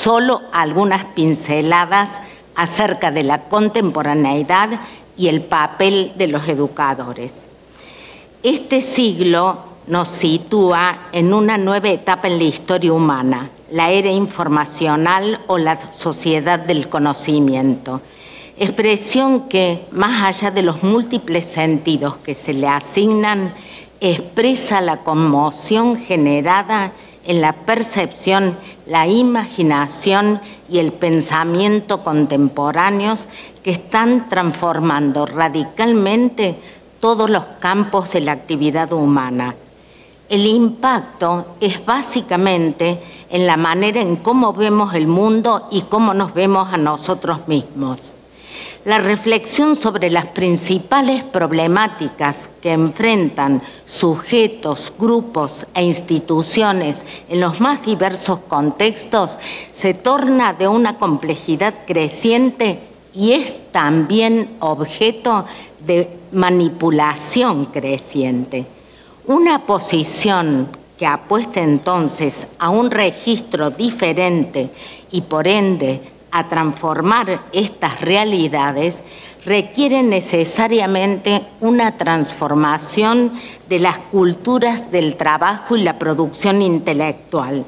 solo algunas pinceladas acerca de la contemporaneidad y el papel de los educadores. Este siglo nos sitúa en una nueva etapa en la historia humana, la era informacional o la sociedad del conocimiento, expresión que, más allá de los múltiples sentidos que se le asignan, expresa la conmoción generada en la percepción, la imaginación y el pensamiento contemporáneos que están transformando radicalmente todos los campos de la actividad humana. El impacto es básicamente en la manera en cómo vemos el mundo y cómo nos vemos a nosotros mismos. La reflexión sobre las principales problemáticas que enfrentan sujetos, grupos e instituciones en los más diversos contextos se torna de una complejidad creciente y es también objeto de manipulación creciente. Una posición que apuesta entonces a un registro diferente y por ende a transformar estas realidades requiere necesariamente una transformación de las culturas del trabajo y la producción intelectual.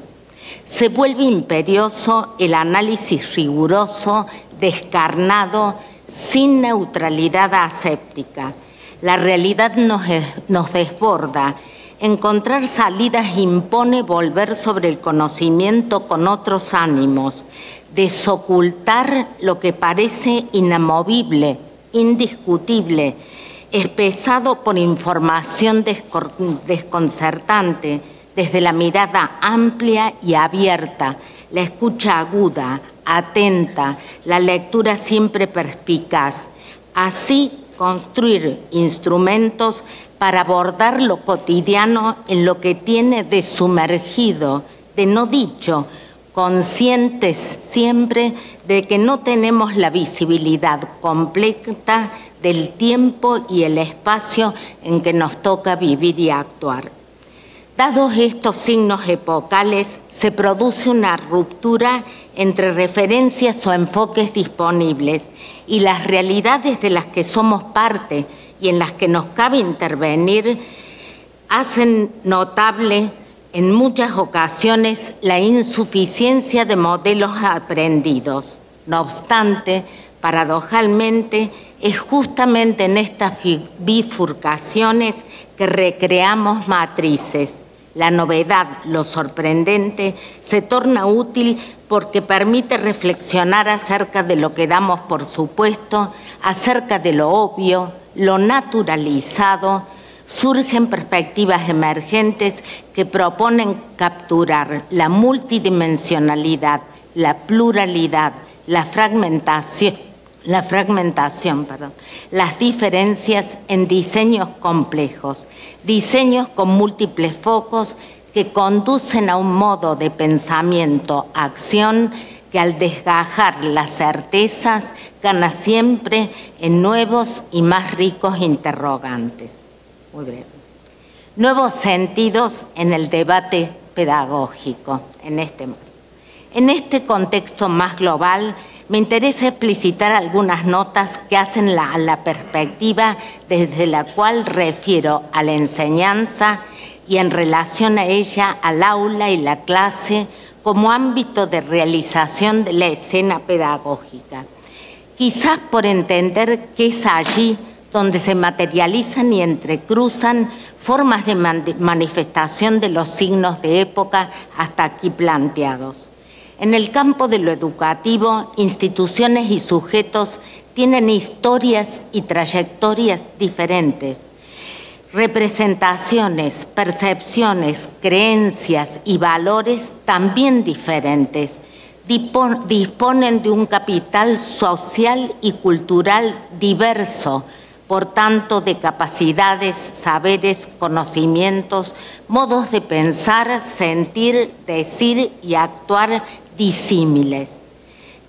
Se vuelve imperioso el análisis riguroso, descarnado, sin neutralidad aséptica. La realidad nos desborda. Encontrar salidas impone volver sobre el conocimiento con otros ánimos, desocultar lo que parece inamovible, indiscutible, espesado por información desconcertante, desde la mirada amplia y abierta, la escucha aguda, atenta, la lectura siempre perspicaz. Así, construir instrumentos para abordar lo cotidiano en lo que tiene de sumergido, de no dicho, conscientes siempre de que no tenemos la visibilidad completa del tiempo y el espacio en que nos toca vivir y actuar. Dados estos signos epocales, se produce una ruptura entre referencias o enfoques disponibles y las realidades de las que somos parte y en las que nos cabe intervenir, hacen notable en muchas ocasiones la insuficiencia de modelos aprendidos. No obstante, paradojalmente, es justamente en estas bifurcaciones que recreamos matrices. La novedad, lo sorprendente, se torna útil porque permite reflexionar acerca de lo que damos por supuesto, acerca de lo obvio, lo naturalizado. Surgen perspectivas emergentes que proponen capturar la multidimensionalidad, la pluralidad, la fragmentación, las diferencias en diseños complejos, diseños con múltiples focos que conducen a un modo de pensamiento-acción que al desgajar las certezas gana siempre en nuevos y más ricos interrogantes. Muy breve. Nuevos sentidos en el debate pedagógico en este contexto más global. Me interesa explicitar algunas notas que hacen a la perspectiva desde la cual refiero a la enseñanza y en relación a ella al aula y la clase como ámbito de realización de la escena pedagógica. Quizás por entender que es allí donde se materializan y entrecruzan formas de manifestación de los signos de época hasta aquí planteados. En el campo de lo educativo, instituciones y sujetos tienen historias y trayectorias diferentes, representaciones, percepciones, creencias y valores también diferentes. Disponen de un capital social y cultural diverso, por tanto, de capacidades, saberes, conocimientos, modos de pensar, sentir, decir y actuar disímiles.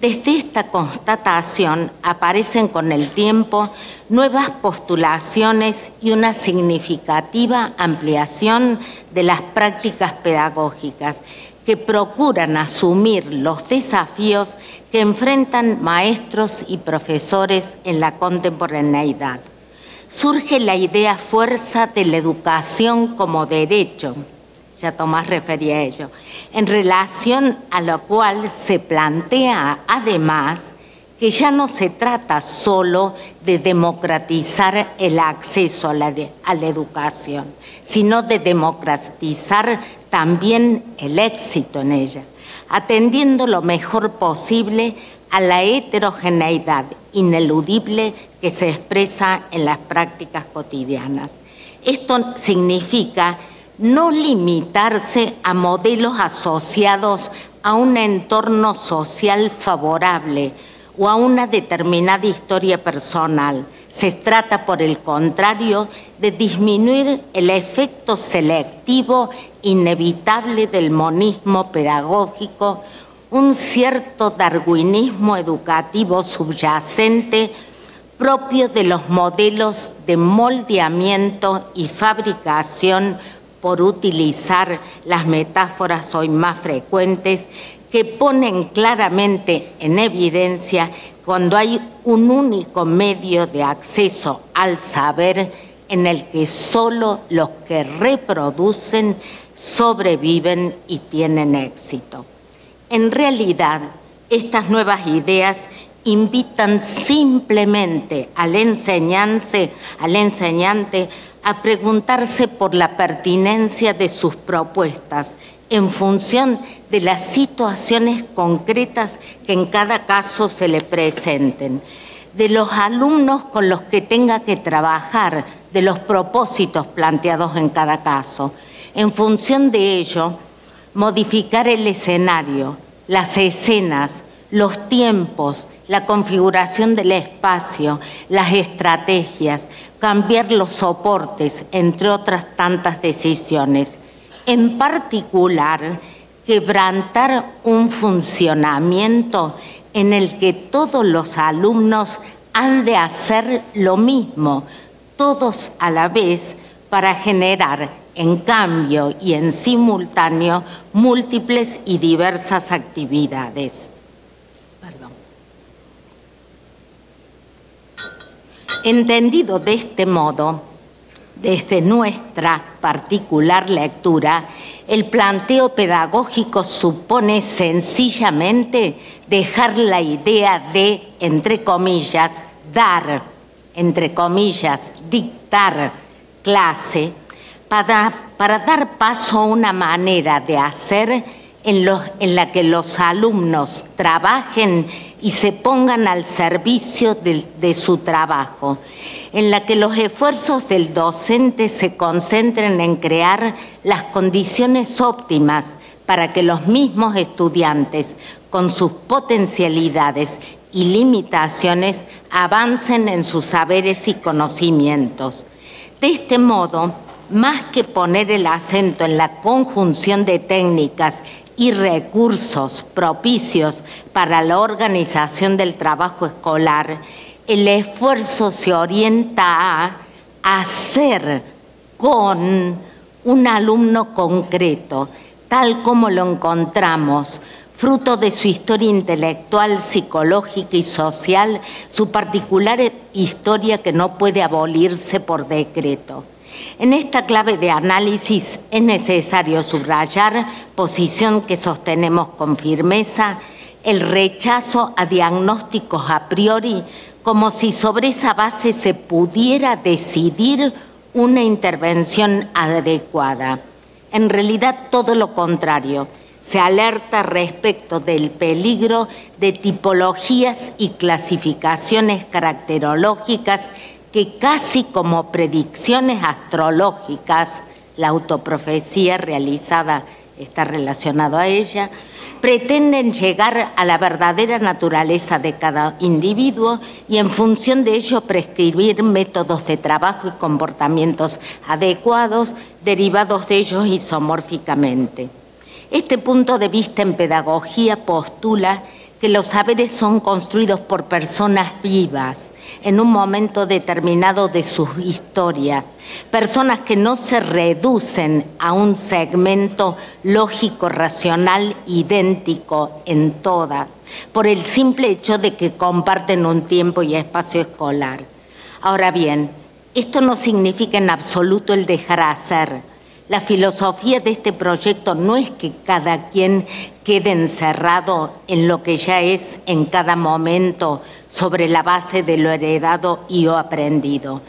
Desde esta constatación aparecen con el tiempo nuevas postulaciones y una significativa ampliación de las prácticas pedagógicas que procuran asumir los desafíos que enfrentan maestros y profesores en la contemporaneidad. Surge la idea fuerza de la educación como derecho, ya Tomás refería a ello, en relación a lo cual se plantea además que ya no se trata solo de democratizar el acceso a la educación, sino de democratizar también el éxito en ella, atendiendo lo mejor posible a la heterogeneidad ineludible que se expresa en las prácticas cotidianas. Esto significa no limitarse a modelos asociados a un entorno social favorable o a una determinada historia personal. Se trata, por el contrario, de disminuir el efecto selectivo inevitable del monismo pedagógico, un cierto darwinismo educativo subyacente propio de los modelos de moldeamiento y fabricación, por utilizar las metáforas hoy más frecuentes, que ponen claramente en evidencia cuando hay un único medio de acceso al saber en el que solo los que reproducen sobreviven y tienen éxito. En realidad, estas nuevas ideas invitan simplemente al enseñante a preguntarse por la pertinencia de sus propuestas en función de las situaciones concretas que en cada caso se le presenten, de los alumnos con los que tenga que trabajar, de los propósitos planteados en cada caso. En función de ello, modificar el escenario, las escenas, los tiempos, la configuración del espacio, las estrategias, cambiar los soportes, entre otras tantas decisiones. En particular, quebrantar un funcionamiento en el que todos los alumnos han de hacer lo mismo, todos a la vez, para generar en cambio y en simultáneo múltiples y diversas actividades. Entendido de este modo, desde nuestra particular lectura, el planteo pedagógico supone sencillamente dejar la idea de, entre comillas, dar, entre comillas, dictar clase, para dar paso a una manera de hacer en la que los alumnos trabajen y se pongan al servicio de su trabajo, en la que los esfuerzos del docente se concentren en crear las condiciones óptimas para que los mismos estudiantes, con sus potencialidades y limitaciones, avancen en sus saberes y conocimientos. De este modo, más que poner el acento en la conjunción de técnicas y recursos propicios para la organización del trabajo escolar, el esfuerzo se orienta a hacer con un alumno concreto, tal como lo encontramos, fruto de su historia intelectual, psicológica y social, su particular historia que no puede abolirse por decreto. En esta clave de análisis es necesario subrayar, posición que sostenemos con firmeza, el rechazo a diagnósticos a priori, como si sobre esa base se pudiera decidir una intervención adecuada. En realidad, todo lo contrario. Se alerta respecto del peligro de tipologías y clasificaciones caracterológicas que casi como predicciones astrológicas, la autoprofecía realizada está relacionado a ella, pretenden llegar a la verdadera naturaleza de cada individuo y en función de ello prescribir métodos de trabajo y comportamientos adecuados derivados de ellos isomórficamente. Este punto de vista en pedagogía postula que los saberes son construidos por personas vivas en un momento determinado de sus historias, personas que no se reducen a un segmento lógico, racional, idéntico en todas, por el simple hecho de que comparten un tiempo y espacio escolar. Ahora bien, esto no significa en absoluto el dejar hacer. La filosofía de este proyecto no es que cada quien quede encerrado en lo que ya es en cada momento sobre la base de lo heredado y o aprendido.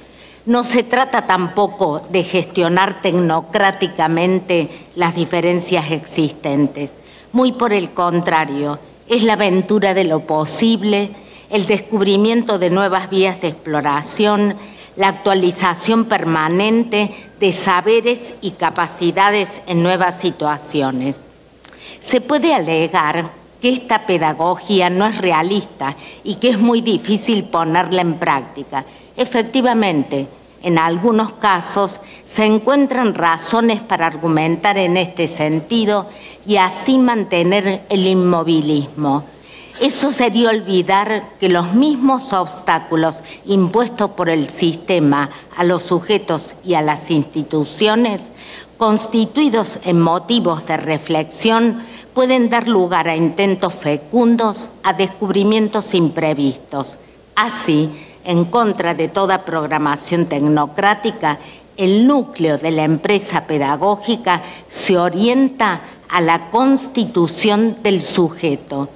No se trata tampoco de gestionar tecnocráticamente las diferencias existentes. Muy por el contrario, es la aventura de lo posible, el descubrimiento de nuevas vías de exploración, la actualización permanente de saberes y capacidades en nuevas situaciones. Se puede alegar que esta pedagogía no es realista y que es muy difícil ponerla en práctica. Efectivamente, en algunos casos se encuentran razones para argumentar en este sentido y así mantener el inmovilismo. Eso sería olvidar que los mismos obstáculos impuestos por el sistema a los sujetos y a las instituciones, constituidos en motivos de reflexión, pueden dar lugar a intentos fecundos, a descubrimientos imprevistos. Así, en contra de toda programación tecnocrática, el núcleo de la empresa pedagógica se orienta a la constitución del sujeto.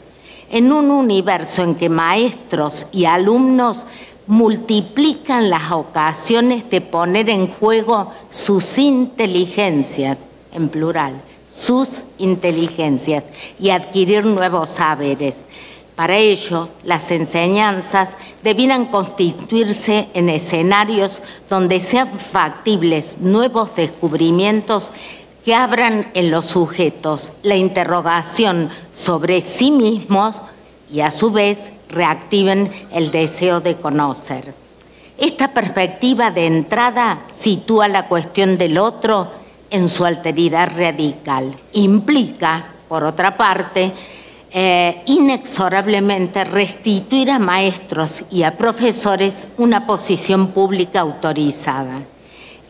En un universo en que maestros y alumnos multiplican las ocasiones de poner en juego sus inteligencias, en plural, sus inteligencias, y adquirir nuevos saberes. Para ello, las enseñanzas debieran constituirse en escenarios donde sean factibles nuevos descubrimientos que abran en los sujetos la interrogación sobre sí mismos y a su vez reactiven el deseo de conocer. Esta perspectiva de entrada sitúa la cuestión del otro en su alteridad radical. Implica, por otra parte, inexorablemente restituir a maestros y a profesores una posición pública autorizada.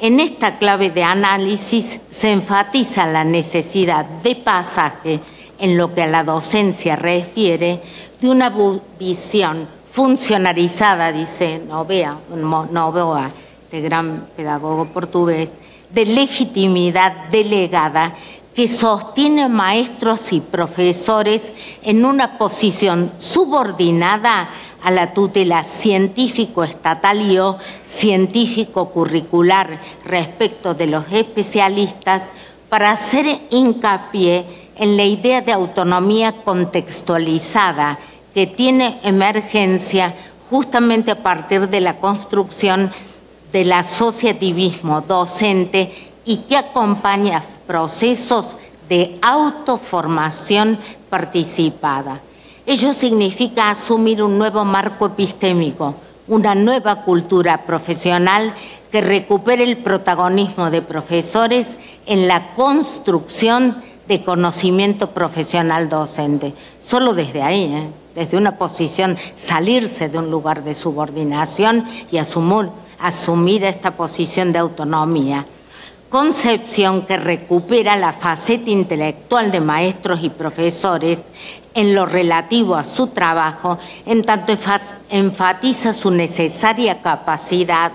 En esta clave de análisis se enfatiza la necesidad de pasaje en lo que a la docencia refiere de una visión funcionarizada, dice Noboa, este gran pedagogo portugués, de legitimidad delegada que sostiene a maestros y profesores en una posición subordinada a la tutela científico-estatal y o científico-curricular respecto de los especialistas para hacer hincapié en la idea de autonomía contextualizada que tiene emergencia justamente a partir de la construcción del asociativismo docente y que acompaña procesos de autoformación participada. Ello significa asumir un nuevo marco epistémico, una nueva cultura profesional que recupere el protagonismo de profesores en la construcción de conocimiento profesional docente. Solo desde ahí, desde una posición, salirse de un lugar de subordinación y asumir esta posición de autonomía. Concepción que recupera la faceta intelectual de maestros y profesores en lo relativo a su trabajo, en tanto enfatiza su necesaria capacidad.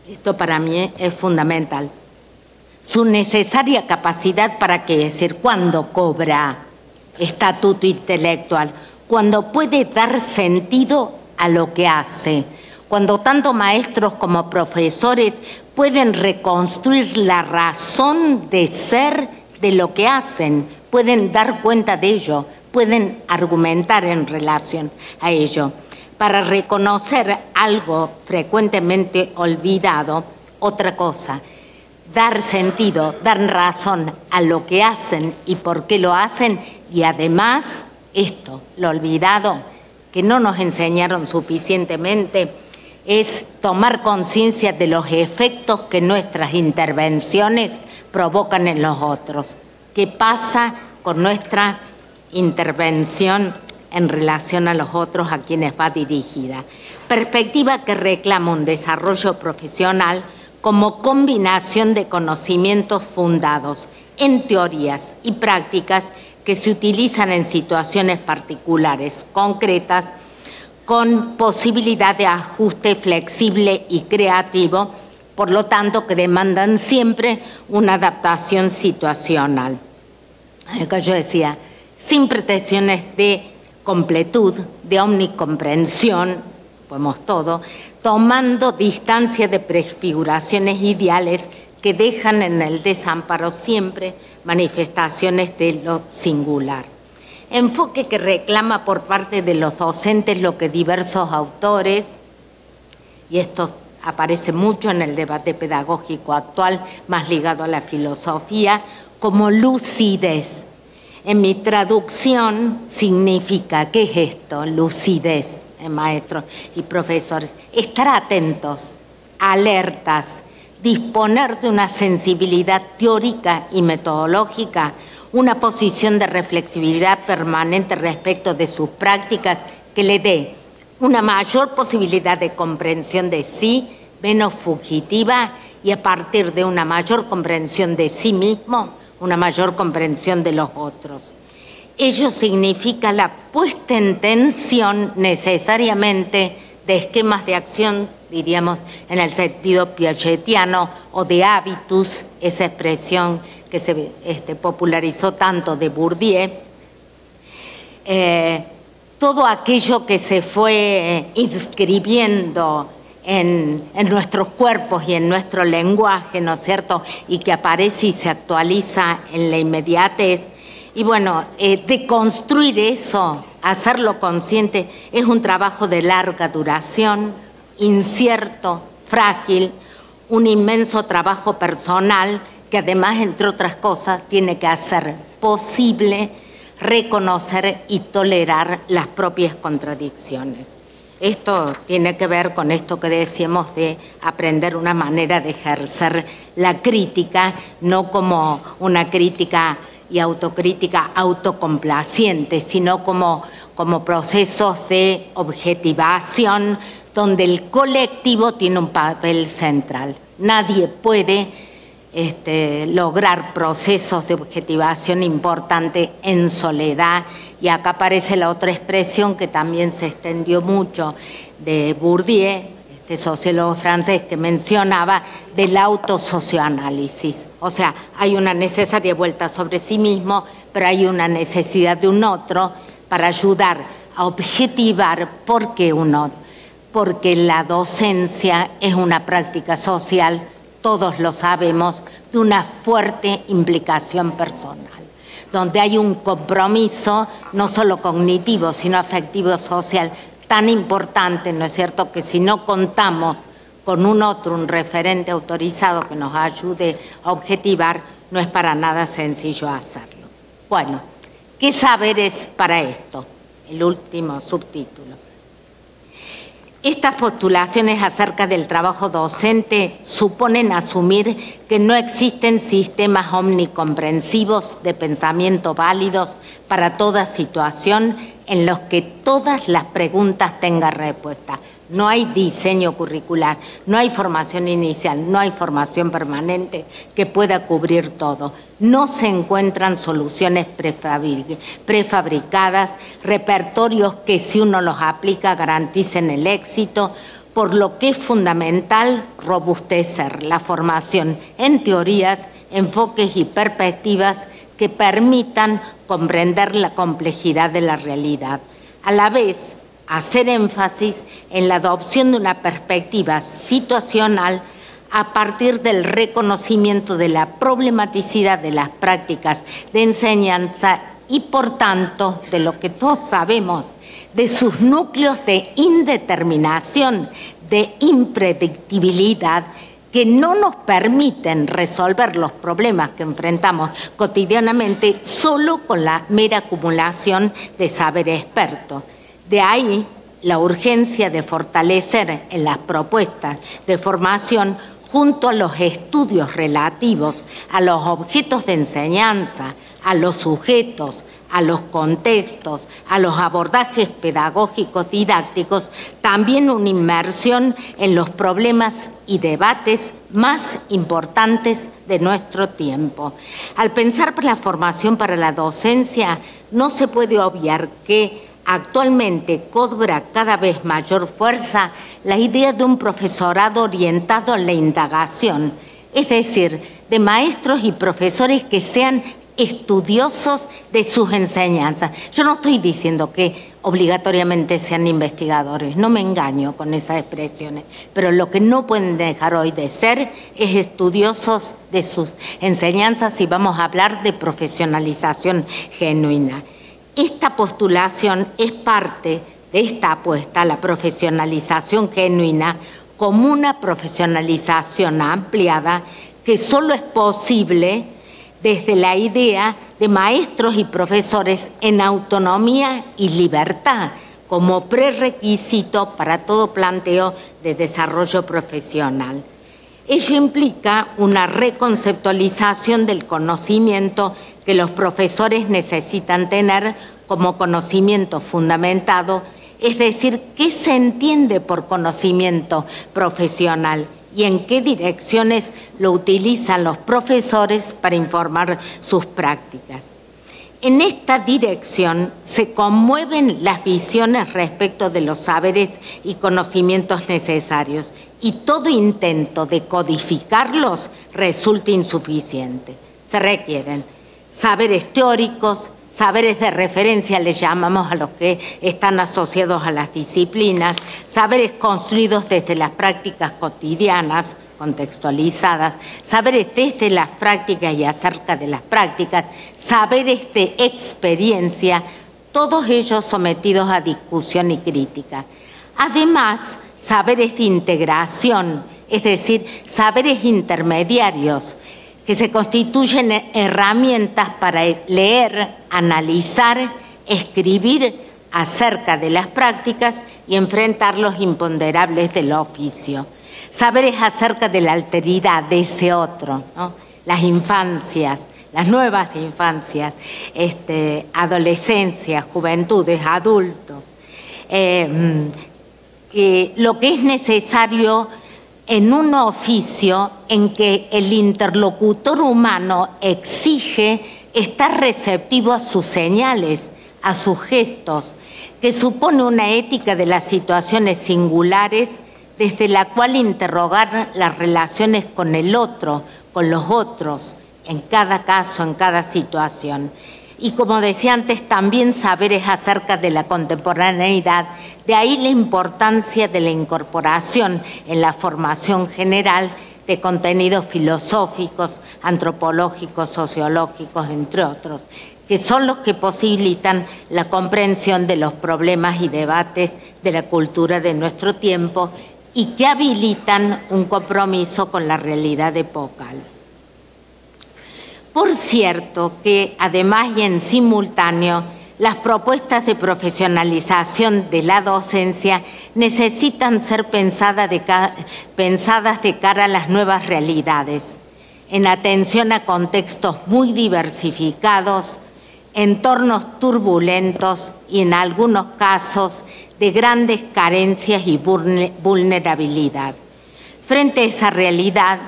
Esto para mí es fundamental. Su necesaria capacidad para qué decir, cuando cobra estatuto intelectual, cuando puede dar sentido a lo que hace, cuando tanto maestros como profesores pueden reconstruir la razón de ser de lo que hacen, pueden dar cuenta de ello, pueden argumentar en relación a ello. Para reconocer algo frecuentemente olvidado, otra cosa, dar sentido, dar razón a lo que hacen y por qué lo hacen, y además esto, lo olvidado, que no nos enseñaron suficientemente, es tomar conciencia de los efectos que nuestras intervenciones provocan en los otros. ¿Qué pasa con nuestra intervención en relación a los otros a quienes va dirigida. Perspectiva que reclama un desarrollo profesional como combinación de conocimientos fundados en teorías y prácticas que se utilizan en situaciones particulares, concretas, con posibilidad de ajuste flexible y creativo, por lo tanto que demandan siempre una adaptación situacional. Acá yo decía, sin pretensiones de completud, de omnicomprensión, podemos todo, tomando distancia de prefiguraciones ideales que dejan en el desamparo siempre manifestaciones de lo singular. Enfoque que reclama por parte de los docentes lo que diversos autores, y esto aparece mucho en el debate pedagógico actual, más ligado a la filosofía, como lucidez. En mi traducción significa, ¿qué es esto? Lucidez, maestros y profesores. Estar atentos, alertas, disponer de una sensibilidad teórica y metodológica, una posición de reflexibilidad permanente respecto de sus prácticas que le dé una mayor posibilidad de comprensión de sí, menos fugitiva, y a partir de una mayor comprensión de sí mismo, una mayor comprensión de los otros. Ello significa la puesta en tensión necesariamente de esquemas de acción, diríamos en el sentido piagetiano, o de hábitus, esa expresión que se popularizó tanto de Bourdieu, todo aquello que se fue inscribiendo en nuestros cuerpos y en nuestro lenguaje, ¿no es cierto?, y que aparece y se actualiza en la inmediatez. Y bueno, deconstruir eso, hacerlo consciente, es un trabajo de larga duración, incierto, frágil, un inmenso trabajo personal que además, entre otras cosas, tiene que hacer posible reconocer y tolerar las propias contradicciones. Esto tiene que ver con esto que decíamos de aprender una manera de ejercer la crítica, no como una crítica y autocrítica autocomplaciente, sino como procesos de objetivación donde el colectivo tiene un papel central. Nadie puede lograr procesos de objetivación importante en soledad, y acá aparece la otra expresión que también se extendió mucho de Bourdieu, este sociólogo francés, que mencionaba del autosocioanálisis. O sea, hay una necesaria vuelta sobre sí mismo, pero hay una necesidad de un otro para ayudar a objetivar por qué un otro. Porque la docencia es una práctica social, todos lo sabemos, de una fuerte implicación personal, donde hay un compromiso no solo cognitivo, sino afectivo social tan importante, ¿no es cierto?, que si no contamos con un otro, un referente autorizado que nos ayude a objetivar, no es para nada sencillo hacerlo. Bueno, ¿qué saberes para esto? El último subtítulo. Estas postulaciones acerca del trabajo docente suponen asumir que no existen sistemas omnicomprensivos de pensamiento válidos para toda situación en los que todas las preguntas tengan respuesta. No hay diseño curricular, no hay formación inicial, no hay formación permanente que pueda cubrir todo. No se encuentran soluciones prefabricadas, repertorios que si uno los aplica garanticen el éxito, por lo que es fundamental robustecer la formación en teorías, enfoques y perspectivas que permitan comprender la complejidad de la realidad. A la vez, hacer énfasis en la adopción de una perspectiva situacional a partir del reconocimiento de la problematicidad de las prácticas de enseñanza y, por tanto, de lo que todos sabemos, de sus núcleos de indeterminación, de impredictibilidad, que no nos permiten resolver los problemas que enfrentamos cotidianamente solo con la mera acumulación de saber experto. De ahí la urgencia de fortalecer en las propuestas de formación, junto a los estudios relativos a los objetos de enseñanza, a los sujetos, a los contextos, a los abordajes pedagógicos didácticos, también una inmersión en los problemas y debates más importantes de nuestro tiempo. Al pensar por la formación para la docencia, no se puede obviar que actualmente cobra cada vez mayor fuerza la idea de un profesorado orientado a la indagación, es decir, de maestros y profesores que sean estudiosos de sus enseñanzas. Yo no estoy diciendo que obligatoriamente sean investigadores, no me engaño con esas expresiones, pero lo que no pueden dejar hoy de ser es estudiosos de sus enseñanzas si vamos a hablar de profesionalización genuina. Esta postulación es parte de esta apuesta a la profesionalización genuina como una profesionalización ampliada que solo es posible desde la idea de maestros y profesores en autonomía y libertad como prerequisito para todo planteo de desarrollo profesional. Ello implica una reconceptualización del conocimiento que los profesores necesitan tener como conocimiento fundamentado, es decir, qué se entiende por conocimiento profesional y en qué direcciones lo utilizan los profesores para informar sus prácticas. En esta dirección se conmueven las visiones respecto de los saberes y conocimientos necesarios y todo intento de codificarlos resulta insuficiente. Se requieren saberes teóricos, saberes de referencia, le llamamos a los que están asociados a las disciplinas, saberes construidos desde las prácticas cotidianas, contextualizadas, saberes desde las prácticas y acerca de las prácticas, saberes de experiencia, todos ellos sometidos a discusión y crítica. Además, saberes de integración, es decir, saberes intermediarios, que se constituyen herramientas para leer, analizar, escribir acerca de las prácticas y enfrentar los imponderables del oficio. Saberes acerca de la alteridad de ese otro, ¿no? Las infancias, las nuevas infancias, adolescencias, juventudes, adultos. Lo que es necesario en un oficio en que el interlocutor humano exige estar receptivo a sus señales, a sus gestos, que supone una ética de las situaciones singulares desde la cual interrogar las relaciones con el otro, con los otros, en cada caso, en cada situación. Y como decía antes, también saberes acerca de la contemporaneidad, de ahí la importancia de la incorporación en la formación general de contenidos filosóficos, antropológicos, sociológicos, entre otros, que son los que posibilitan la comprensión de los problemas y debates de la cultura de nuestro tiempo y que habilitan un compromiso con la realidad epocal. Por cierto que, además y en simultáneo, las propuestas de profesionalización de la docencia necesitan ser pensadas de cara a las nuevas realidades, en atención a contextos muy diversificados, entornos turbulentos y, en algunos casos, de grandes carencias y vulnerabilidad. Frente a esa realidad,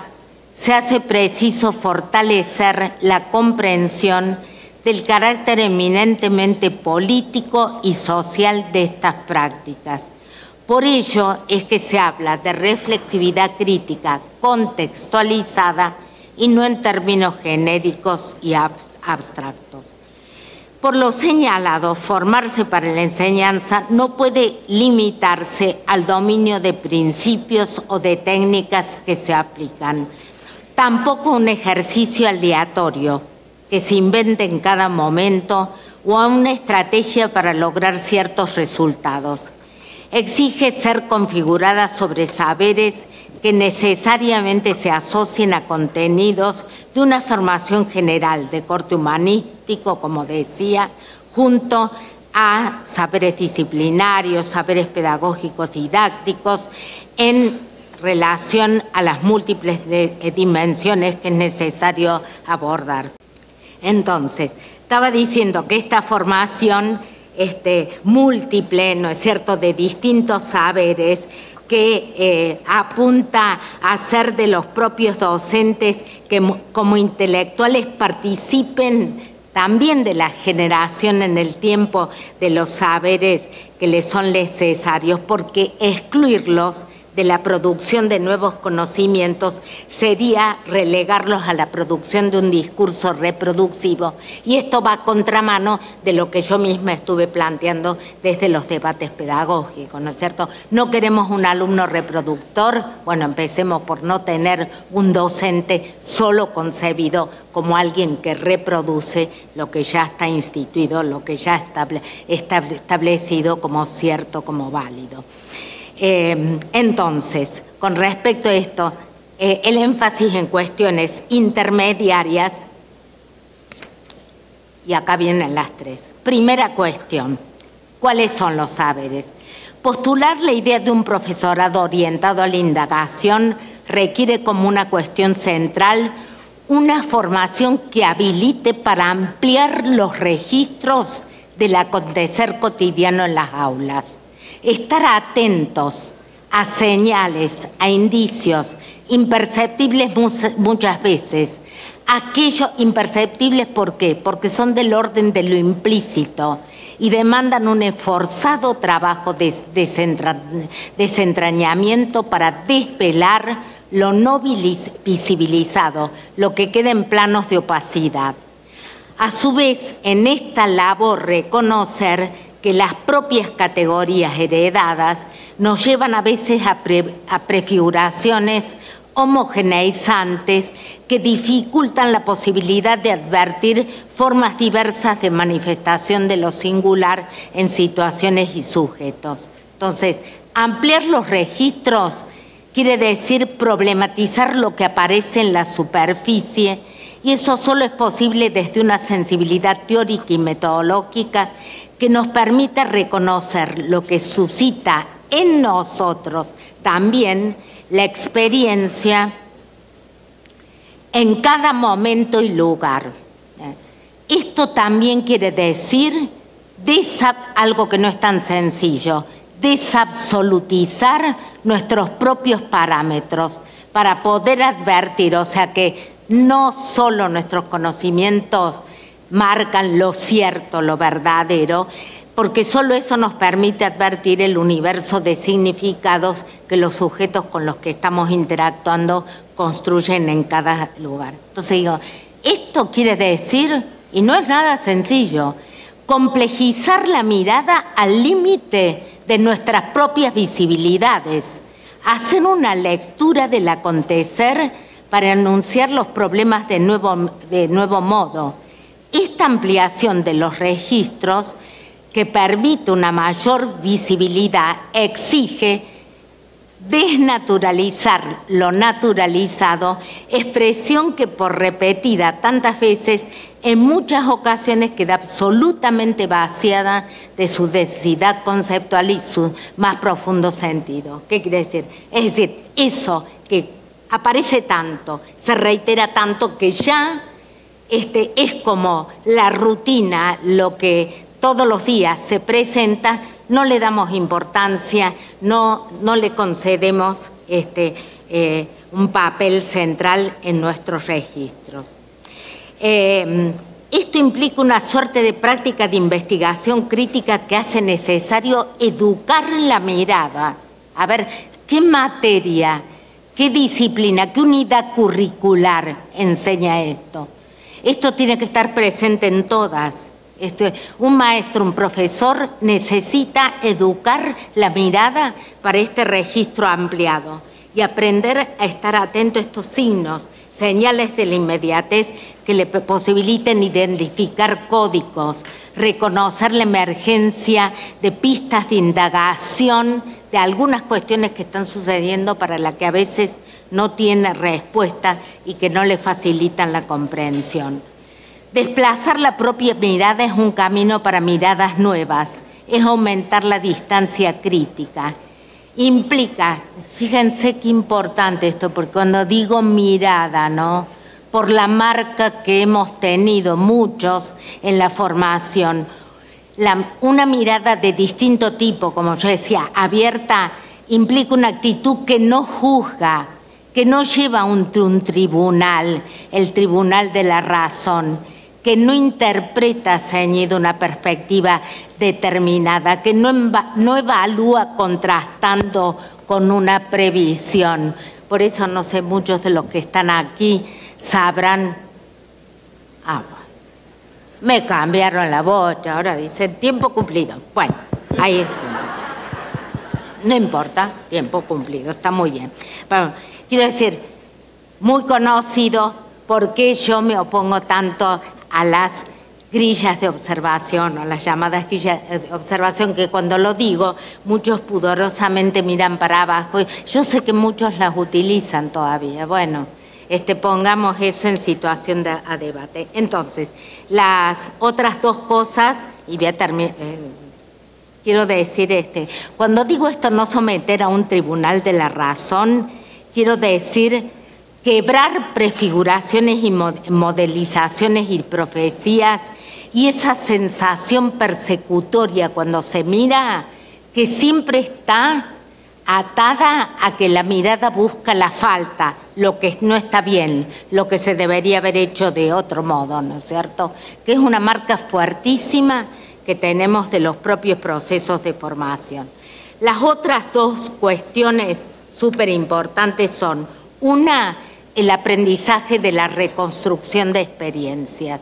se hace preciso fortalecer la comprensión del carácter eminentemente político y social de estas prácticas. Por ello es que se habla de reflexividad crítica contextualizada y no en términos genéricos y abstractos. Por lo señalado, formarse para la enseñanza no puede limitarse al dominio de principios o de técnicas que se aplican. Tampoco un ejercicio aleatorio que se invente en cada momento o a una estrategia para lograr ciertos resultados. Exige ser configurada sobre saberes que necesariamente se asocien a contenidos de una formación general de corte humanístico, como decía, junto a saberes disciplinarios, saberes pedagógicos didácticos, en relación a las múltiples dimensiones que es necesario abordar. Entonces, estaba diciendo que esta formación múltiple, ¿no es cierto?, de distintos saberes, que apunta a hacer de los propios docentes que como intelectuales participen también de la generación en el tiempo de los saberes que les son necesarios, porque excluirlos de la producción de nuevos conocimientos sería relegarlos a la producción de un discurso reproductivo, y esto va a contramano de lo que yo misma estuve planteando desde los debates pedagógicos, ¿no es cierto? No queremos un alumno reproductor, bueno, empecemos por no tener un docente solo concebido como alguien que reproduce lo que ya está instituido, lo que ya está establecido como cierto, como válido. Entonces, con respecto a esto, el énfasis en cuestiones intermediarias, y acá vienen las tres. Primera cuestión, ¿cuáles son los saberes? Postular la idea de un profesorado orientado a la indagación requiere como una cuestión central una formación que habilite para ampliar los registros del acontecer cotidiano en las aulas. Estar atentos a señales, a indicios imperceptibles muchas veces. Aquellos imperceptibles, ¿por qué? Porque son del orden de lo implícito y demandan un esforzado trabajo de desentrañamiento para desvelar lo no visibilizado, lo que queda en planos de opacidad. A su vez, en esta labor reconocer que las propias categorías heredadas nos llevan a veces a prefiguraciones homogeneizantes que dificultan la posibilidad de advertir formas diversas de manifestación de lo singular en situaciones y sujetos. Entonces, ampliar los registros quiere decir problematizar lo que aparece en la superficie, y eso solo es posible desde una sensibilidad teórica y metodológica que nos permita reconocer lo que suscita en nosotros también la experiencia en cada momento y lugar. Esto también quiere decir algo que no es tan sencillo, desabsolutizar nuestros propios parámetros para poder advertir, o sea que no solo nuestros conocimientos marcan lo cierto, lo verdadero, porque solo eso nos permite advertir el universo de significados que los sujetos con los que estamos interactuando construyen en cada lugar. Entonces digo, esto quiere decir, y no es nada sencillo, complejizar la mirada al límite de nuestras propias visibilidades, hacer una lectura del acontecer para anunciar los problemas de nuevo modo. Esta ampliación de los registros que permite una mayor visibilidad exige desnaturalizar lo naturalizado, expresión que por repetida tantas veces en muchas ocasiones queda absolutamente vaciada de su densidad conceptual y su más profundo sentido. ¿Qué quiere decir? Es decir, eso que aparece tanto, se reitera tanto que ya es como la rutina, lo que todos los días se presenta, no le damos importancia, no le concedemos un papel central en nuestros registros. Esto implica una suerte de práctica de investigación crítica que hace necesario educar la mirada. A ver, ¿qué materia, qué disciplina, qué unidad curricular enseña esto? Esto tiene que estar presente en todas. Un maestro, un profesor necesita educar la mirada para este registro ampliado y aprender a estar atento a estos signos, señales de la inmediatez que le posibiliten identificar códigos, reconocer la emergencia de pistas de indagación de algunas cuestiones que están sucediendo para las que a veces no tiene respuesta y que no le facilitan la comprensión. Desplazar la propia mirada es un camino para miradas nuevas, es aumentar la distancia crítica. Implica, fíjense qué importante esto, porque cuando digo mirada, ¿no? por la marca que hemos tenido muchos en la formación. Una mirada de distinto tipo, como yo decía, abierta, implica una actitud que no juzga, que no lleva a un tribunal, el tribunal de la razón, que no interpreta ceñido una perspectiva determinada, que no evalúa contrastando con una previsión. Por eso no sé, muchos de los que están aquí sabrán. Me cambiaron la bocha, ahora dicen tiempo cumplido. Bueno, ahí no importa, tiempo cumplido, está muy bien. Bueno, quiero decir, muy conocido porque yo me opongo tanto a las grillas de observación o las llamadas grillas de observación, que cuando lo digo muchos pudorosamente miran para abajo. Yo sé que muchos las utilizan todavía. Bueno, pongamos eso en situación a debate. Entonces, las otras dos cosas, y voy a terminar, quiero decir, cuando digo esto, no someter a un tribunal de la razón, quiero decir quebrar prefiguraciones y modelizaciones y profecías y esa sensación persecutoria cuando se mira, que siempre está atada a que la mirada busca la falta, lo que no está bien, lo que se debería haber hecho de otro modo, ¿no es cierto? Que es una marca fuertísima que tenemos de los propios procesos de formación. Las otras dos cuestiones súper importantes son, una, el aprendizaje de la reconstrucción de experiencias.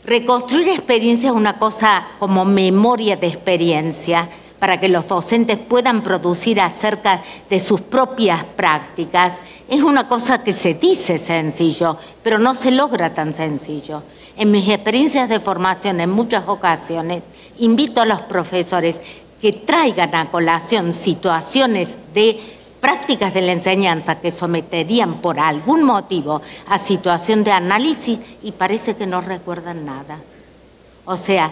Reconstruir experiencias es una cosa como memoria de experiencia para que los docentes puedan producir acerca de sus propias prácticas. Es una cosa que se dice sencillo, pero no se logra tan sencillo. En mis experiencias de formación, en muchas ocasiones, invito a los profesores que traigan a colación situaciones de prácticas de la enseñanza que someterían por algún motivo a situación de análisis y parece que no recuerdan nada. O sea,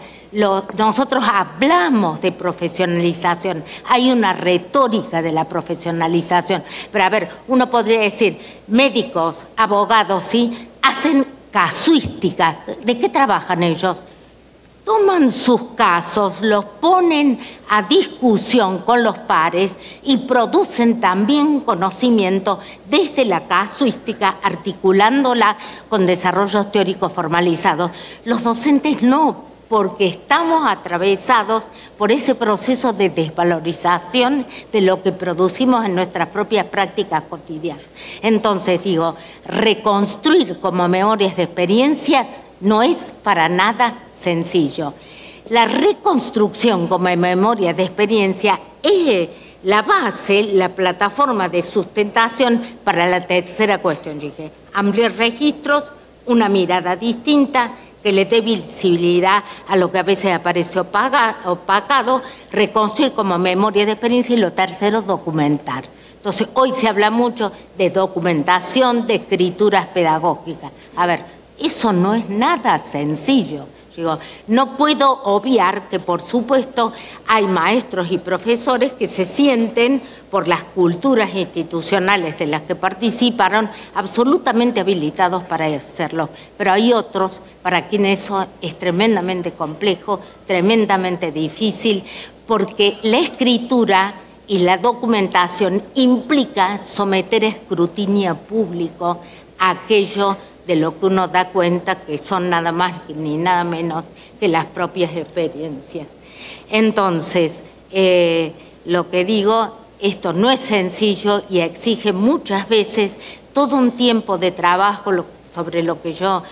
nosotros hablamos de profesionalización, hay una retórica de la profesionalización, pero a ver, uno podría decir, médicos, abogados, ¿sí? Hacen casuística. ¿De qué trabajan ellos? Toman sus casos, los ponen a discusión con los pares y producen también conocimiento desde la casuística, articulándola con desarrollos teóricos formalizados. Los docentes no, porque estamos atravesados por ese proceso de desvalorización de lo que producimos en nuestras propias prácticas cotidianas. Entonces digo, reconstruir como memorias de experiencias no es para nada sencillo. La reconstrucción como memoria de experiencia es la base, la plataforma de sustentación para la tercera cuestión. Dije, ampliar registros, una mirada distinta que le dé visibilidad a lo que a veces aparece opacado, reconstruir como memoria de experiencia y lo tercero, documentar. Entonces, hoy se habla mucho de documentación, de escrituras pedagógicas. A ver, eso no es nada sencillo. Digo, no puedo obviar que, por supuesto, hay maestros y profesores que se sienten, por las culturas institucionales de las que participaron, absolutamente habilitados para hacerlo. Pero hay otros para quienes eso es tremendamente complejo, tremendamente difícil, porque la escritura y la documentación implica someter a escrutinio público a aquello de lo que uno da cuenta que son nada más ni nada menos que las propias experiencias. Entonces, lo que digo, esto no es sencillo y exige muchas veces todo un tiempo de trabajo sobre lo que yo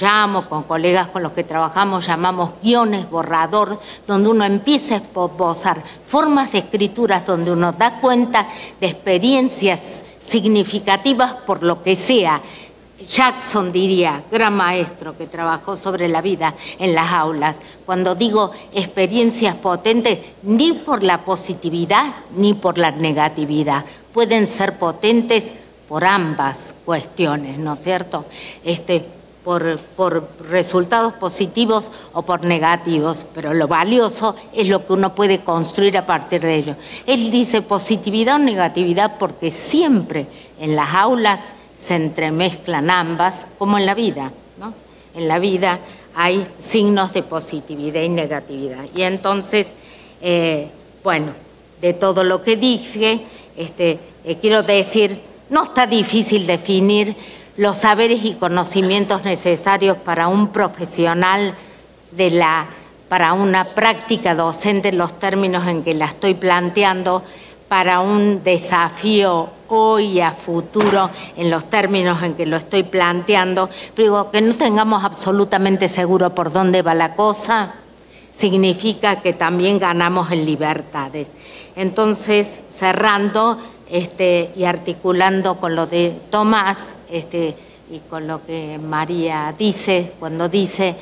llamo, con colegas con los que trabajamos, llamamos guiones borrador, donde uno empieza a esbozar formas de escrituras donde uno da cuenta de experiencias significativas por lo que sea. Jackson diría, gran maestro que trabajó sobre la vida en las aulas, cuando digo experiencias potentes, ni por la positividad ni por la negatividad, pueden ser potentes por ambas cuestiones, ¿no es cierto? Por resultados positivos o por negativos, pero lo valioso es lo que uno puede construir a partir de ello. Él dice positividad o negatividad porque siempre en las aulas se entremezclan ambas, como en la vida, ¿no? En la vida hay signos de positividad y negatividad. Y entonces, bueno, de todo lo que dije, quiero decir, no está difícil definir los saberes y conocimientos necesarios para un profesional para una práctica docente en los términos en que la estoy planteando, para un desafío hoy a futuro en los términos en que lo estoy planteando, pero digo, que no tengamos absolutamente seguro por dónde va la cosa, significa que también ganamos en libertades. Entonces, cerrando y articulando con lo de Tomás y con lo que María dice, cuando dice,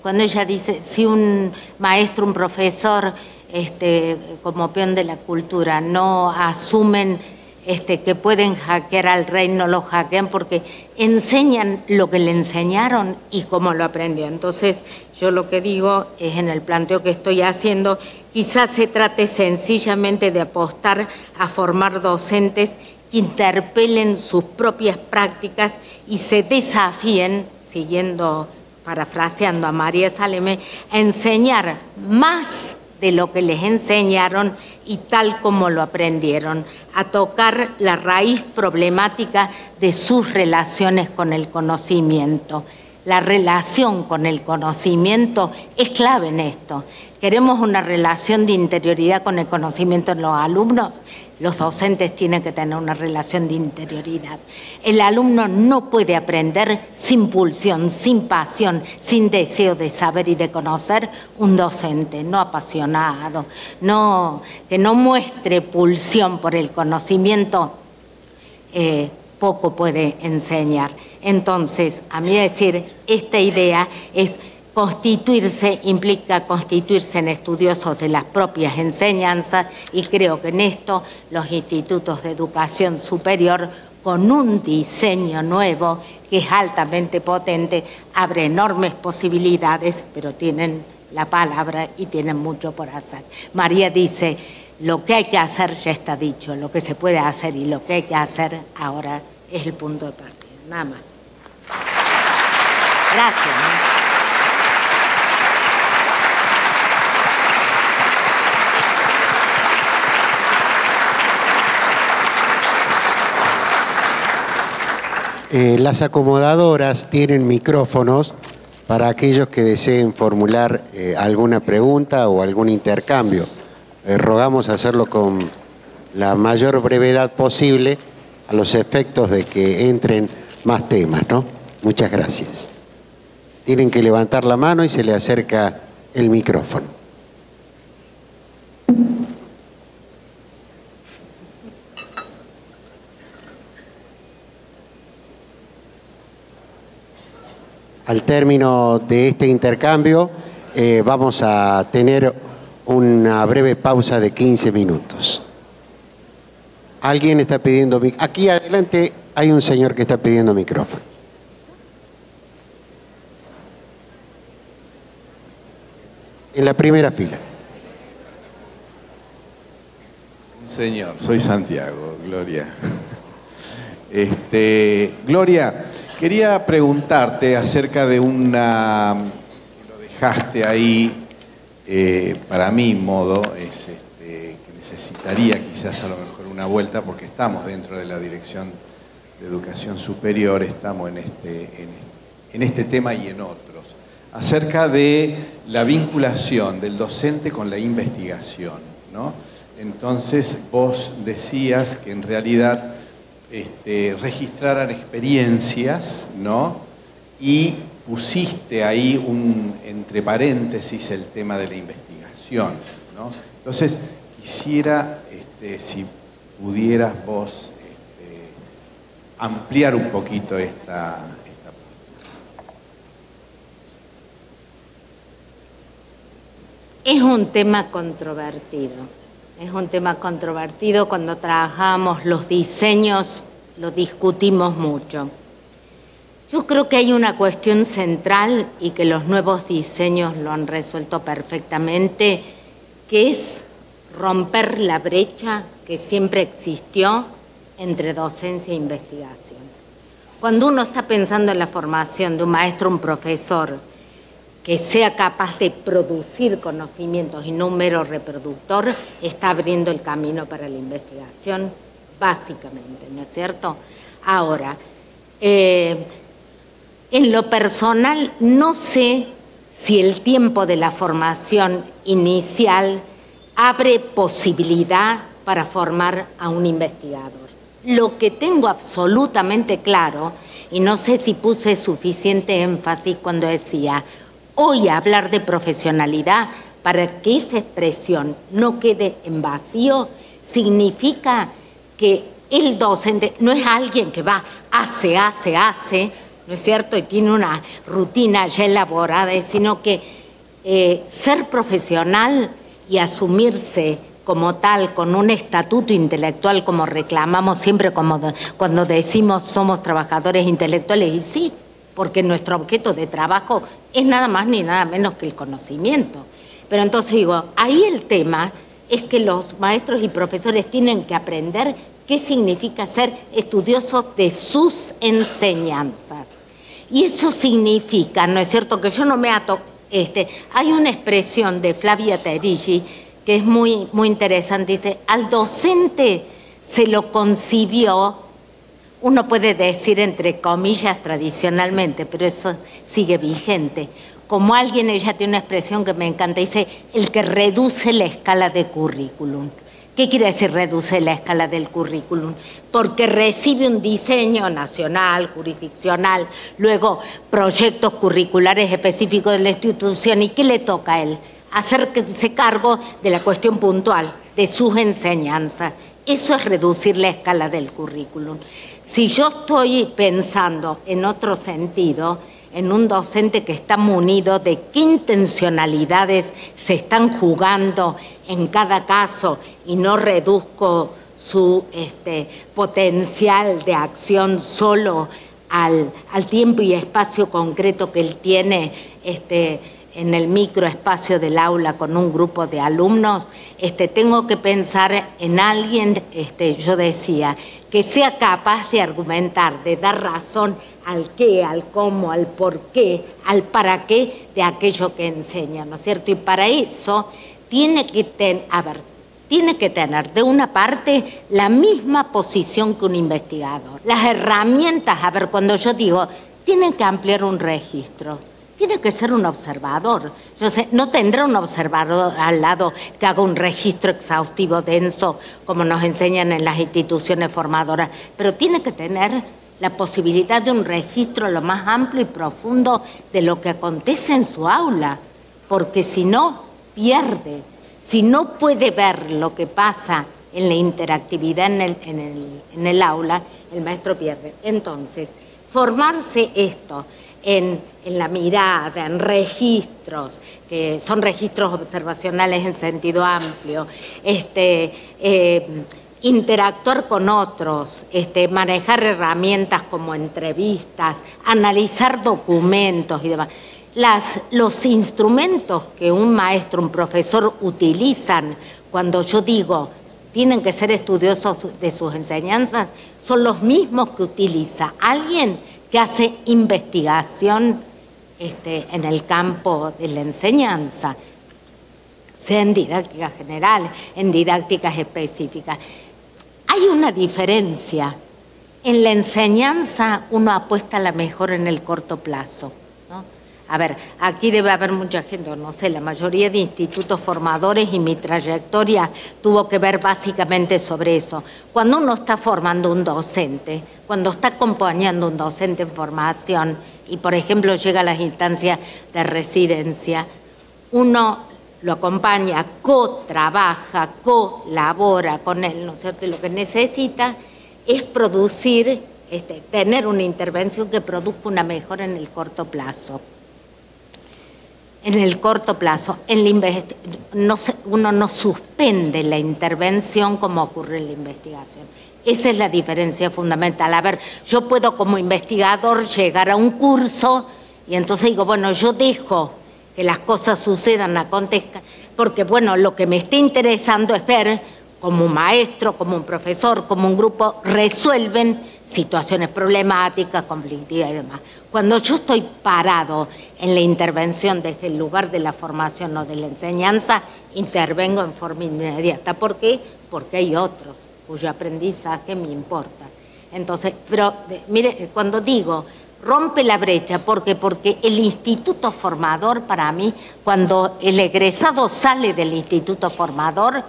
cuando ella dice, si un maestro, un profesor, como peón de la cultura, no asumen que pueden hackear al rey, no lo hackean porque enseñan lo que le enseñaron y cómo lo aprendió. Entonces, yo lo que digo es, en el planteo que estoy haciendo, quizás se trate sencillamente de apostar a formar docentes que interpelen sus propias prácticas y se desafíen, parafraseando a María Saleme, a enseñar más de lo que les enseñaron y tal como lo aprendieron, a tocar la raíz problemática de sus relaciones con el conocimiento. La relación con el conocimiento es clave en esto. ¿Queremos una relación de interioridad con el conocimiento en los alumnos? Los docentes tienen que tener una relación de interioridad. El alumno no puede aprender sin pulsión, sin pasión, sin deseo de saber y de conocer. Un docente no apasionado, que no muestre pulsión por el conocimiento, poco puede enseñar. Entonces, a mí decir, esta idea es implica constituirse en estudiosos de las propias enseñanzas, y creo que en esto los institutos de educación superior, con un diseño nuevo que es altamente potente, abre enormes posibilidades, pero tienen la palabra y tienen mucho por hacer. María dice, lo que hay que hacer ya está dicho, lo que se puede hacer y lo que hay que hacer ahora es el punto de partida. Nada más. Gracias. Las acomodadoras tienen micrófonos para aquellos que deseen formular alguna pregunta o algún intercambio. Rogamos hacerlo con la mayor brevedad posible a los efectos de que entren más temas, ¿no? Muchas gracias. Tienen que levantar la mano y se le acerca el micrófono. Al término de este intercambio vamos a tener una breve pausa de 15 minutos. ¿Alguien está pidiendo micrófono? Aquí adelante hay un señor que está pidiendo micrófono. En la primera fila. Señor, soy Santiago, Gloria. Gloria, quería preguntarte acerca de una que lo dejaste ahí, para mi modo, que necesitaría quizás a lo mejor una vuelta, porque estamos dentro de la Dirección de Educación Superior, estamos en este tema y en otros, acerca de la vinculación del docente con la investigación, ¿no? Entonces vos decías que en realidad registraran experiencias, ¿no? Y pusiste ahí entre paréntesis el tema de la investigación, ¿no? Entonces quisiera, si pudieras vos ampliar un poquito esta Es un tema controvertido. Es un tema controvertido. Cuando trabajamos los diseños lo discutimos mucho. Yo creo que hay una cuestión central y que los nuevos diseños lo han resuelto perfectamente, que es romper la brecha que siempre existió entre docencia e investigación. Cuando uno está pensando en la formación de un maestro, un profesor, que sea capaz de producir conocimientos y no un mero reproductor, está abriendo el camino para la investigación, básicamente, ¿no es cierto? Ahora, en lo personal, no sé si el tiempo de la formación inicial abre posibilidad para formar a un investigador. Lo que tengo absolutamente claro, y no sé si puse suficiente énfasis cuando decía, hoy hablar de profesionalidad para que esa expresión no quede en vacío, significa que el docente no es alguien que va, hace, ¿no es cierto? Y tiene una rutina ya elaborada, sino que ser profesional y asumirse como tal, con un estatuto intelectual como reclamamos siempre cuando decimos somos trabajadores intelectuales, y sí, porque nuestro objeto de trabajo es nada más ni nada menos que el conocimiento. Pero entonces digo, ahí el tema es que los maestros y profesores tienen que aprender qué significa ser estudiosos de sus enseñanzas. Y eso significa, ¿no es cierto?, que yo no me ato... hay una expresión de Flavia Terigi que es muy, muy interesante, dice, al docente se lo concibió, uno puede decir entre comillas tradicionalmente, pero eso sigue vigente, como alguien, ella tiene una expresión que me encanta, dice, el que reduce la escala de currículum. ¿Qué quiere decir reduce la escala del currículum? Porque recibe un diseño nacional, jurisdiccional, luego proyectos curriculares específicos de la institución, ¿y qué le toca a él? Hacerse cargo de la cuestión puntual, de sus enseñanzas. Eso es reducir la escala del currículum. Si yo estoy pensando en otro sentido, en un docente que está munido de qué intencionalidades se están jugando en cada caso y no reduzco su potencial de acción solo al tiempo y espacio concreto que él tiene en el microespacio del aula con un grupo de alumnos, tengo que pensar en alguien, yo decía, que sea capaz de argumentar, de dar razón al qué, al cómo, al por qué, al para qué de aquello que enseña, ¿no es cierto? Y para eso tiene que tener de una parte la misma posición que un investigador. Las herramientas, cuando yo digo, tienen que ampliar un registro, tiene que ser un observador. Yo sé, no tendrá un observador al lado que haga un registro exhaustivo denso, como nos enseñan en las instituciones formadoras, pero tiene que tener la posibilidad de un registro lo más amplio y profundo de lo que acontece en su aula, porque si no, pierde. Si no puede ver lo que pasa en la interactividad en el aula, el maestro pierde. Entonces, formarse esto en la mirada, en registros, que son registros observacionales en sentido amplio, interactuar con otros, manejar herramientas como entrevistas, analizar documentos y demás. Los instrumentos que un maestro, un profesor utilizan cuando yo digo tienen que ser estudiosos de sus enseñanzas son los mismos que utiliza alguien que hace investigación en el campo de la enseñanza, sea en didáctica general, en didácticas específicas. Hay una diferencia. En la enseñanza uno apuesta a la mejora en el corto plazo, ¿no? Aquí debe haber mucha gente, no sé, la mayoría de institutos formadores y mi trayectoria tuvo que ver básicamente sobre eso. Cuando uno está formando un docente, cuando está acompañando un docente en formación y, por ejemplo, llega a las instancias de residencia, uno lo acompaña, co-trabaja, colabora con él, ¿no es cierto? Y lo que necesita es producir, tener una intervención que produzca una mejora en el corto plazo. En el corto plazo, uno no suspende la intervención como ocurre en la investigación. Esa es la diferencia fundamental. Yo puedo como investigador llegar a un curso y entonces digo, bueno, yo dejo que las cosas sucedan, acontezcan, porque bueno, lo que me está interesando es ver como un maestro, como un profesor, como un grupo, resuelven situaciones problemáticas, conflictivas y demás. Cuando yo estoy parado en la intervención desde el lugar de la formación o de la enseñanza, intervengo en forma inmediata. ¿Por qué? Porque hay otros cuyo aprendizaje me importa. Entonces, pero mire, cuando digo rompe la brecha, ¿por qué? Porque el instituto formador para mí, cuando el egresado sale del instituto formador,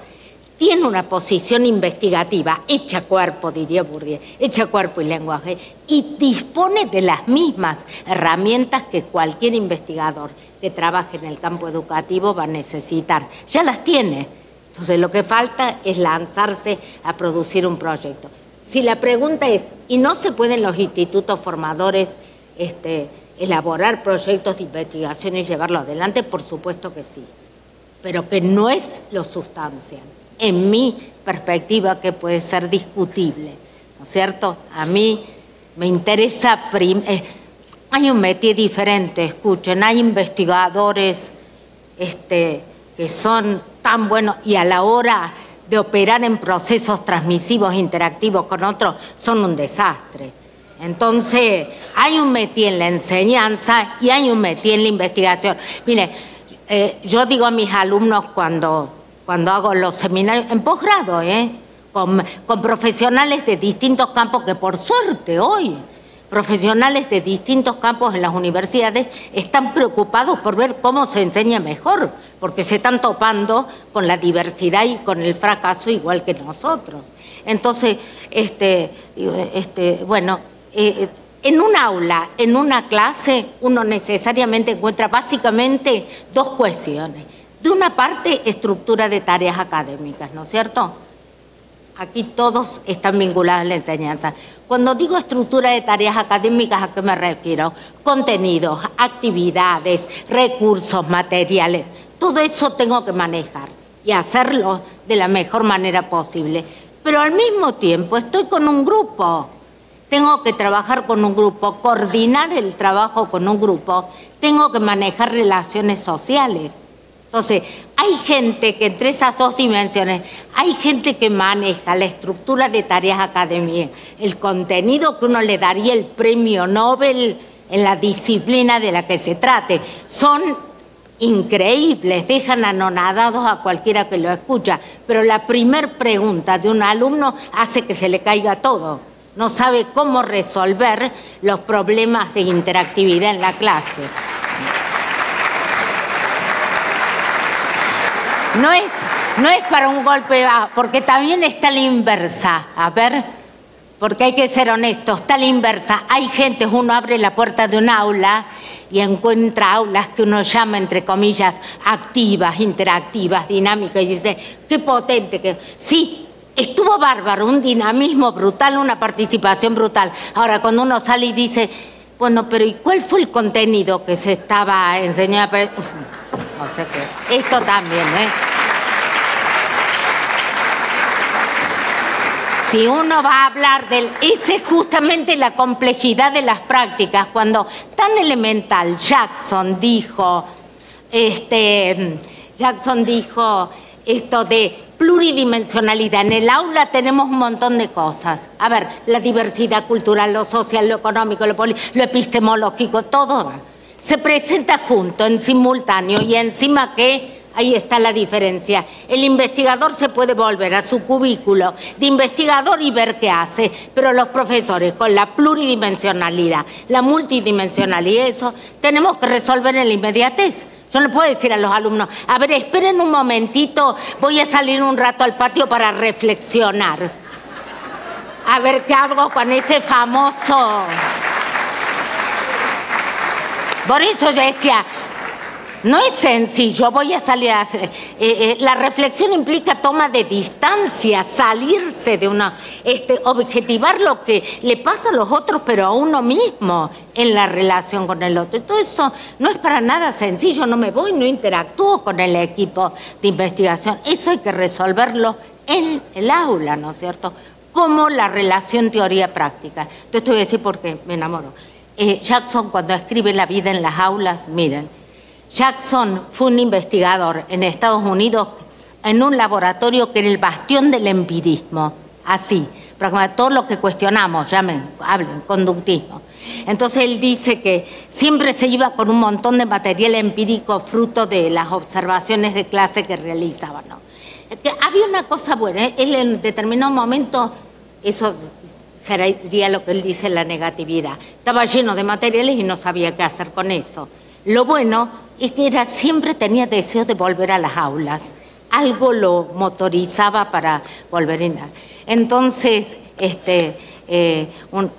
tiene una posición investigativa, hecha cuerpo, diría Bourdieu, hecha cuerpo y lenguaje, y dispone de las mismas herramientas que cualquier investigador que trabaje en el campo educativo va a necesitar. Ya las tiene. Entonces lo que falta es lanzarse a producir un proyecto. Si la pregunta es, ¿y no se pueden los institutos formadores elaborar proyectos de investigación y llevarlo adelante? Por supuesto que sí, pero que no es lo sustancial. En mi perspectiva, que puede ser discutible, ¿no es cierto? A mí me interesa, hay un métier diferente, escuchen, hay investigadores que son tan buenos y a la hora de operar en procesos transmisivos interactivos con otros son un desastre. Entonces, hay un métier en la enseñanza y hay un métier en la investigación. Mire, yo digo a mis alumnos cuando hago los seminarios, en posgrado, con profesionales de distintos campos, que por suerte hoy, profesionales de distintos campos en las universidades están preocupados por ver cómo se enseña mejor, porque se están topando con la diversidad y con el fracaso igual que nosotros. Entonces, bueno, en un aula, en una clase, uno necesariamente encuentra básicamente dos cuestiones. De una parte, estructura de tareas académicas, ¿no es cierto? Aquí todos están vinculados a la enseñanza. Cuando digo estructura de tareas académicas, ¿a qué me refiero? Contenidos, actividades, recursos, materiales. Todo eso tengo que manejar y hacerlo de la mejor manera posible. Pero al mismo tiempo estoy con un grupo. Tengo que trabajar con un grupo, coordinar el trabajo con un grupo. Tengo que manejar relaciones sociales. Entonces, hay gente que entre esas dos dimensiones, hay gente que maneja la estructura de tareas académicas, el contenido que uno le daría el premio Nobel en la disciplina de la que se trate. Son increíbles, dejan anonadados a cualquiera que lo escucha, pero la primer pregunta de un alumno hace que se le caiga todo. No sabe cómo resolver los problemas de interactividad en la clase. No es para un golpe bajo, porque también está la inversa. A ver, porque hay que ser honestos, está la inversa. Hay gente, uno abre la puerta de un aula y encuentra aulas que uno llama, entre comillas, activas, interactivas, dinámicas, y dice, qué potente que... Sí, estuvo bárbaro, un dinamismo brutal, una participación brutal. Ahora, cuando uno sale y dice, bueno, pero ¿y cuál fue el contenido que se estaba enseñando? No sé qué. Esto también, Si uno va a hablar del... Esa es justamente la complejidad de las prácticas. Cuando tan elemental, Jackson dijo esto de pluridimensionalidad. En el aula tenemos un montón de cosas. A ver, la diversidad cultural, lo social, lo económico, lo epistemológico, todo se presenta junto, en simultáneo, y encima que ahí está la diferencia. El investigador se puede volver a su cubículo de investigador y ver qué hace, pero los profesores con la pluridimensionalidad, la multidimensionalidad, eso tenemos que resolver en la inmediatez. Yo no puedo decir a los alumnos, a ver, esperen un momentito, voy a salir un rato al patio para reflexionar. A ver qué hago con ese famoso... Por eso yo decía, no es sencillo, voy a salir a hacer... la reflexión implica toma de distancia, salirse de una... objetivar lo que le pasa a los otros, pero a uno mismo en la relación con el otro. Y todo eso no es para nada sencillo, no me voy, no interactúo con el equipo de investigación. Eso hay que resolverlo en el aula, ¿no es cierto? Como la relación teoría-práctica. Entonces te voy a decir por qué me enamoro. Jackson, cuando escribe La vida en las aulas, miren, Jackson fue un investigador en Estados Unidos en un laboratorio que era el bastión del empirismo, así, todo lo que cuestionamos, hablen, conductismo. Entonces él dice que siempre se iba con un montón de material empírico fruto de las observaciones de clase que realizaban, ¿no? Que había una cosa buena, él en determinado momento, eso sería lo que él dice, la negatividad. Estaba lleno de materiales y no sabía qué hacer con eso. Lo bueno es que siempre tenía deseo de volver a las aulas. Algo lo motorizaba para volver a... Entonces,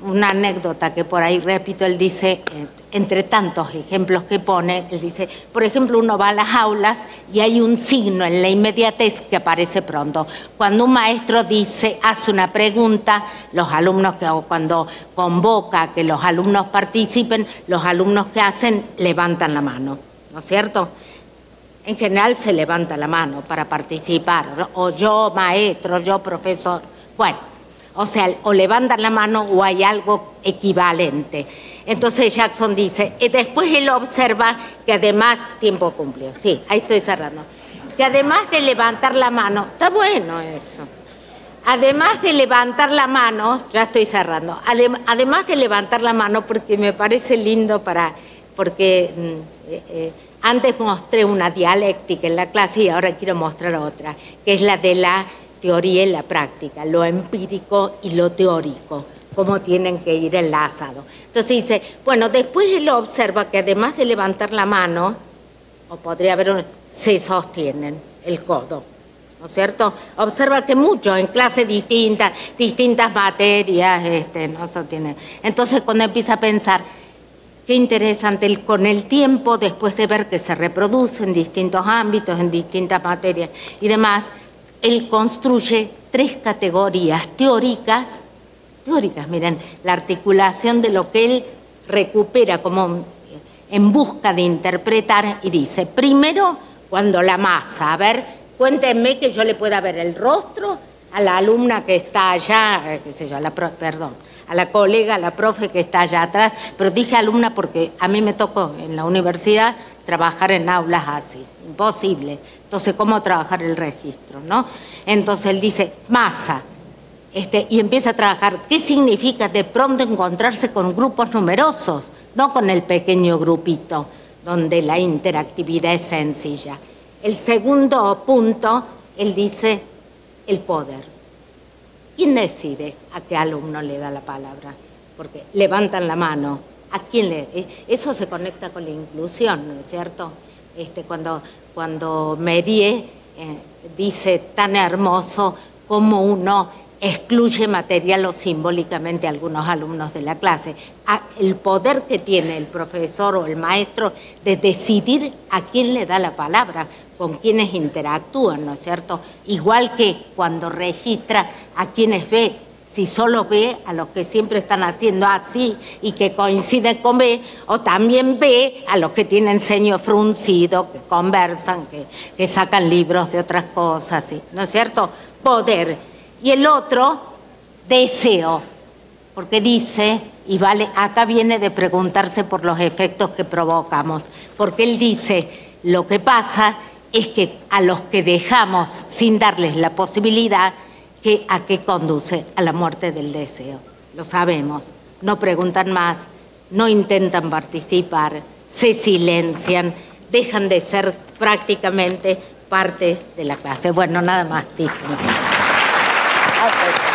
una anécdota que por ahí repito, él dice, entre tantos ejemplos que pone, él dice, por ejemplo, uno va a las aulas y hay un signo en la inmediatez que aparece pronto. Cuando un maestro hace una pregunta, los alumnos cuando convoca a que los alumnos participen, los alumnos que hacen levantan la mano, ¿no es cierto? En general se levanta la mano para participar, o yo maestro, yo profesor, bueno, o sea, o levantan la mano o hay algo equivalente. Entonces Jackson dice, después él observa que además, tiempo cumplido, sí, ahí estoy cerrando, que además de levantar la mano, está bueno eso, además de levantar la mano, ya estoy cerrando, además de levantar la mano, porque me parece lindo porque antes mostré una dialéctica en la clase y ahora quiero mostrar otra, que es la de la teoría y la práctica, lo empírico y lo teórico, cómo tienen que ir enlazados. Entonces dice, bueno, después él observa que además de levantar la mano, o podría haber se sostienen el codo, ¿no es cierto? Observa que muchos en clases distintas materias, no sostienen. Entonces cuando empieza a pensar, qué interesante, con el tiempo, después de ver que se reproduce en distintos ámbitos, en distintas materias y demás, él construye 3 categorías teóricas, miren, la articulación de lo que él recupera como en busca de interpretar y dice, primero, cuando la masa, a ver, cuéntenme que yo le pueda ver el rostro a la alumna que está allá, qué sé yo, a la colega, a la profe que está allá atrás, pero dije alumna porque a mí me tocó en la universidad trabajar en aulas así, imposible. Entonces, ¿cómo trabajar el registro, no? Entonces él dice, masa, y empieza a trabajar. ¿Qué significa de pronto encontrarse con grupos numerosos? No con el pequeño grupito, donde la interactividad es sencilla. El segundo punto, él dice, el poder. ¿Quién decide a qué alumno le da la palabra? Porque levantan la mano. ¿A quién eso se conecta con la inclusión, ¿no es cierto? Cuando Mériès dice tan hermoso como uno excluye material o simbólicamente a algunos alumnos de la clase. El poder que tiene el profesor o el maestro de decidir a quién le da la palabra, con quienes interactúan, ¿no es cierto? Igual que cuando registra a quienes ve, si solo ve a los que siempre están haciendo así y que coinciden con B, o también ve a los que tienen ceño fruncido, que conversan, que sacan libros de otras cosas, ¿sí? ¿No es cierto? Poder. Y el otro, deseo, porque dice, y vale, acá viene de preguntarse por los efectos que provocamos, porque él dice, lo que pasa es que a los que dejamos sin darles la posibilidad, ¿a qué conduce? A la muerte del deseo. Lo sabemos. No preguntan más, no intentan participar, se silencian, dejan de ser prácticamente parte de la clase. Bueno, nada más, Tiffany. Okay.